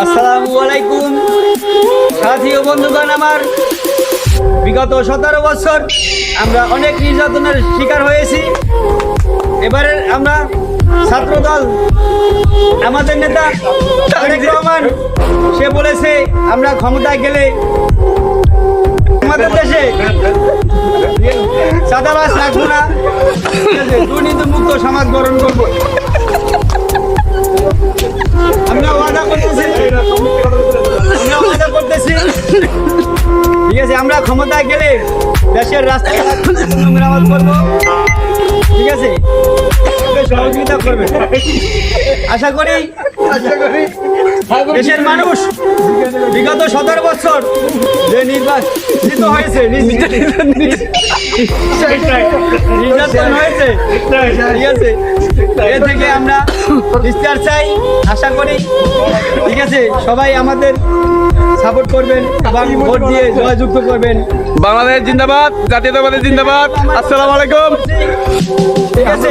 আসসালামু আলাইকুম সাথী ও বন্ধুগণ। আমার বিগত 17 বছর আমরা অনেক নির্যাতনের শিকার হয়েছি। এবারে আমরা ছাত্রদল, আমাদের নেতা তারেক রহমান সে বলেছে আমরা ক্ষমতায় গেলে আমাদের দেশে চাঁদাবাজ রাখবো না, দুর্নীতি মুক্ত সমাজ গঠন করবো। আমরা ওয়াদা করতেছি, ঠিক আছে। আমরা ক্ষমতায় গেলে দেশের রাস্তাঘাট মেরামত করবো, ঠিক আছে। সহযোগিতা করবে আশা করি। দেশের মানুষ বিগত 17 বছর যে নির্বাচিত হয়েছে, নির্যাতন হয়েছে, ঠিক আছে, এ থেকে আমরা বিচার চাই। আশা করি, ঠিক আছে, সবাই আমাদের সাপোর্ট করবেন এবং ভোট দিয়ে জয়যুক্ত করবেন। বাংলাদেশ জিন্দাবাদ, জাতীয়তাবাদী জিন্দাবাদ। আসসালামু আলাইকুম। ঠিক আছে।